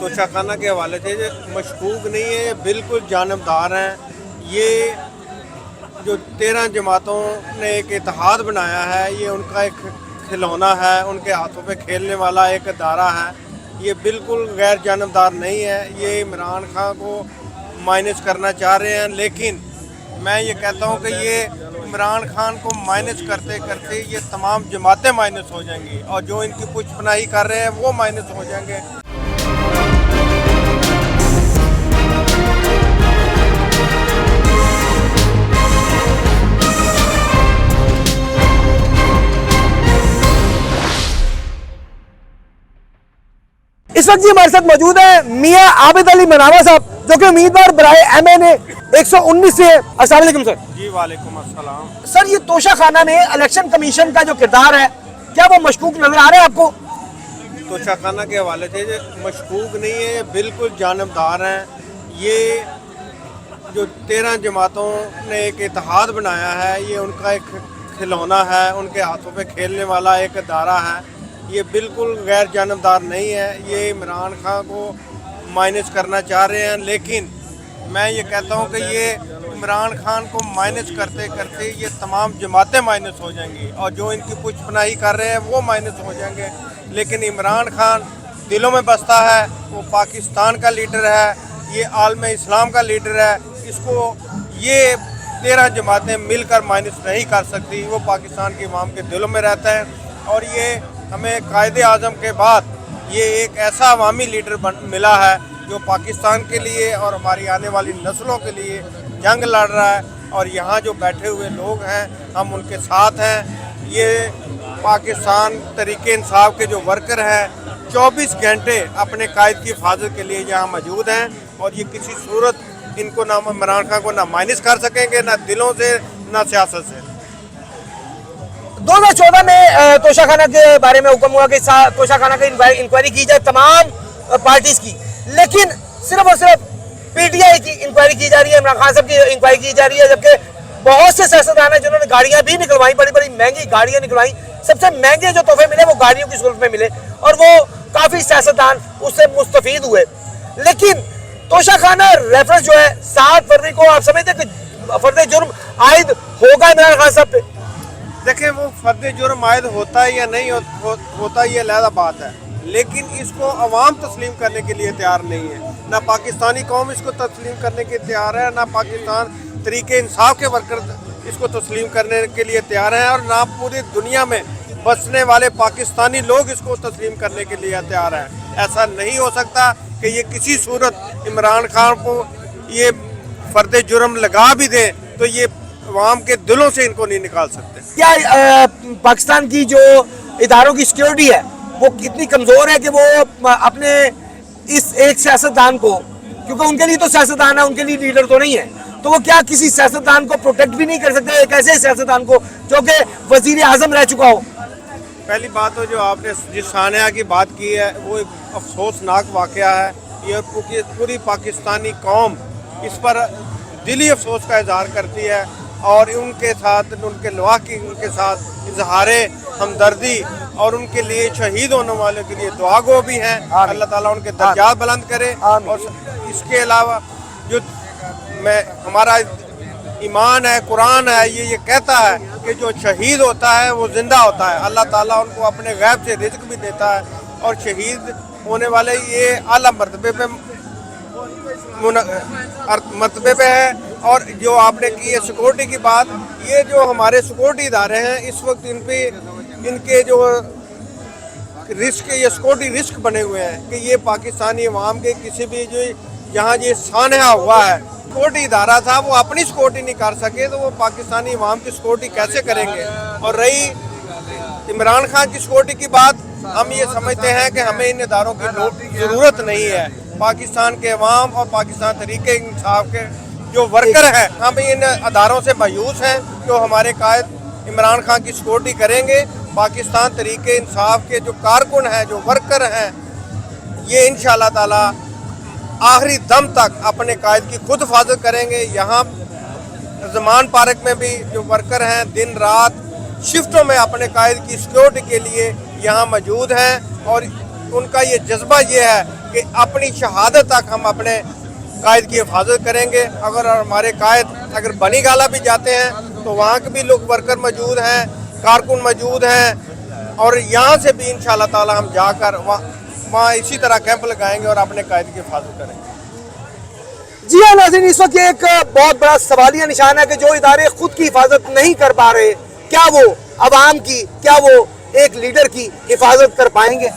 توشہ خانہ کے حوالے سے مشکوک نہیں ہے، بالکل جانبدار ہیں۔ یہ جو 13 جماعتوں نے ایک اتحاد بنایا ہے، یہ ان کا ایک کھلونا ہے، ان کے ہاتھوں پہ کھیلنے والا ایک ادارہ ہے۔ یہ بالکل غیر جانبدار نہیں ہے، یہ عمران خان کو مائنس کرنا چاہ رہے ہیں، لیکن میں یہ کہتا ہوں کہ یہ عمران خان کو مائنس کرتے کرتے یہ تمام جماعتیں مائنس ہو جائیں گی، اور جو ان کی پشت پناہی کر رہے ہیں وہ مائنس ہو جائیں گے۔ اس وقت جی ہمارے ساتھ موجود ہیں میاں عابد علی مناوا صاحب، جو کہ امیدوار برائے MN 119 سے۔ السلام علیکم سر۔ جی وعلیکم السلام۔ سر، یہ توشہ خانہ میں الیکشن کمیشن کا جو کردار ہے، کیا وہ مشکوک نظر آ رہا ہے آپ کو؟ توشہ خانہ کے حوالے سے مشکوک نہیں ہے، بالکل جانبدار ہیں۔ یہ جو 13 جماعتوں نے ایک اتحاد بنایا ہے، یہ ان کا ایک کھلونا ہے، ان کے ہاتھوں پہ کھیلنے والا ایک ادارہ ہے۔ یہ بالکل غیر جانبدار نہیں ہے، یہ عمران خان کو مائنس کرنا چاہ رہے ہیں، لیکن میں یہ کہتا ہوں کہ یہ عمران خان کو مائنس کرتے کرتے یہ تمام جماعتیں مائنس ہو جائیں گی، اور جو ان کی پشت پناہی کر رہے ہیں وہ مائنس ہو جائیں گے۔ لیکن عمران خان دلوں میں بستا ہے، وہ پاکستان کا لیڈر ہے، یہ عالم اسلام کا لیڈر ہے، اس کو یہ 13 جماعتیں مل کر مائنس نہیں کر سکتی۔ وہ پاکستان کی عوام کے دلوں میں رہتا ہے، اور یہ ہمیں قائد اعظم کے بعد یہ ایک ایسا عوامی لیڈر ملا ہے جو پاکستان کے لیے اور ہماری آنے والی نسلوں کے لیے جنگ لڑ رہا ہے، اور یہاں جو بیٹھے ہوئے لوگ ہیں ہم ان کے ساتھ ہیں۔ یہ پاکستان تحریک انصاف کے جو ورکر ہیں 24 گھنٹے اپنے قائد کی حفاظت کے لیے یہاں موجود ہیں، اور یہ کسی صورت ان کو نہ عمران خان کو نہ مائنس کر سکیں گے، نہ دلوں سے نہ سیاست سے۔ 2014 میں توشہ خانہ کے بارے میں حکم ہوا کہ توشہ خانہ کی انکوائری کی جائے تمام پارٹیز کی، لیکن صرف اور صرف PTI کی انکوائری کی جا رہی ہے، عمران خان صاحب کی انکوائری کی جا رہی ہے، جبکہ بہت سے سیاستدان ہیں جنہوں نے گاڑیاں بھی نکلوائیں، بڑی بڑی مہنگی گاڑیاں نکلوائیں۔ سب سے مہنگے جو تحفے ملے وہ گاڑیوں کی صورت میں ملے، اور وہ کافی سیاستدان اس سے مستفید ہوئے۔ لیکن توشہ خانہ ریفرنس جو ہے 7 فروری کو، آپ سمجھتے ہیں کہ فرد جرم عائد ہوگا عمران خان صاحب پہ؟ دیکھیں، وہ فرد جرم عائد ہوتا ہے یا نہیں ہوتا، یہ علیحدہ بات ہے، لیکن اس کو عوام تسلیم کرنے کے لیے تیار نہیں ہے۔ نہ پاکستانی قوم اس کو تسلیم کرنے کے تیار ہے، نہ پاکستان تحریک انصاف کے ورکر اس کو تسلیم کرنے کے لیے تیار ہیں، اور نہ پوری دنیا میں بسنے والے پاکستانی لوگ اس کو تسلیم کرنے کے لیے تیار ہیں۔ ایسا نہیں ہو سکتا کہ یہ کسی صورت عمران خان کو یہ فرد جرم لگا بھی دیں تو یہ عوام کے دلوں سے ان کو نہیں نکال سکتے۔ کیا پاکستان کی جو اداروں کی سیکیورٹی ہے وہ اتنی کمزور ہے کہ وہ اپنے اس ایک سیاستدان کو، کیونکہ ان کے لیے تو سیاستدان ہے، ان کے لیے لیڈر تو نہیں ہے، تو وہ کیا کسی سیاستدان کو پروٹیکٹ بھی نہیں کر سکتے، ایک ایسے سیاستدان کو جو کہ وزیر اعظم رہ چکا ہو؟ پہلی بات تو جو آپ نے جس سانحہ کی بات کی ہے وہ ایک افسوسناک واقعہ ہے، یہ پوری پاکستانی قوم اس پر دلی افسوس کا اظہار کرتی ہے، اور ان کے ساتھ ان کے لواح کی ان کے ساتھ اظہار ہمدردی اور ان کے لیے شہید ہونے والوں کے لیے دعا گو بھی ہیں۔ اللہ تعالیٰ ان کے درجات بلند کرے، اور اس کے علاوہ جو ہمارا ایمان ہے، قرآن ہے، یہ کہتا ہے کہ جو شہید ہوتا ہے وہ زندہ ہوتا ہے۔ اللہ تعالیٰ ان کو اپنے غیب سے رزق بھی دیتا ہے، اور شہید ہونے والے یہ اعلیٰ مرتبے پہ ہے۔ اور جو آپ نے کی ہے سیکورٹی کی بات، یہ جو ہمارے سیکورٹی ادارے ہیں اس وقت ان کے جو رسک، یہ سیکورٹی رسک بنے ہوئے ہیں کہ یہ پاکستانی عوام کے کسی بھی جو یہاں یہ سانحہ ہوا ہے سیکورٹی ادارہ تھا، وہ اپنی سیکورٹی نہیں کر سکے تو وہ پاکستانی عوام کی سیکورٹی کیسے کریں گے؟ اور رہی عمران خان کی سیکورٹی کی بات، ہم یہ سمجھتے ہیں کہ ہمیں ان اداروں کی ضرورت نہیں ہے۔ پاکستان کے عوام اور پاکستان تحریک انصاف کے جو ورکر ہیں، ہم ان اداروں سے مایوس ہیں جو ہمارے قائد عمران خان کی سیکورٹی کریں گے۔ پاکستان تحریک انصاف کے جو کارکن ہیں، جو ورکر ہیں، یہ انشاءاللہ تعالی آخری دم تک اپنے قائد کی خود حفاظت کریں گے۔ یہاں زمان پارک میں بھی جو ورکر ہیں دن رات شفٹوں میں اپنے قائد کی سیکورٹی کے لیے یہاں موجود ہیں، اور ان کا یہ جذبہ یہ ہے کہ اپنی شہادت تک ہم اپنے قائد کی حفاظت کریں گے. اگر ہمارے قائد اگر بنی گالہ بھی جاتے ہیں تو وہاں کے بھی لوگ ورکر موجود ہیں, کارکن موجود ہیں, اور یہاں سے بھی انشاءاللہ تعالی ہم جا کر وہاں اسی طرح کیمپ لگائیں گے اور اپنے قائد کی حفاظت کریں گے. جی ہاں ناظرین, اس وقت یہ ایک بہت بڑا سوالیہ نشان ہے کہ جو ادارے خود کی حفاظت نہیں کر پا رہے, کیا وہ عوام کی, کیا وہ ایک لیڈر کی حفاظت کر پائیں گے؟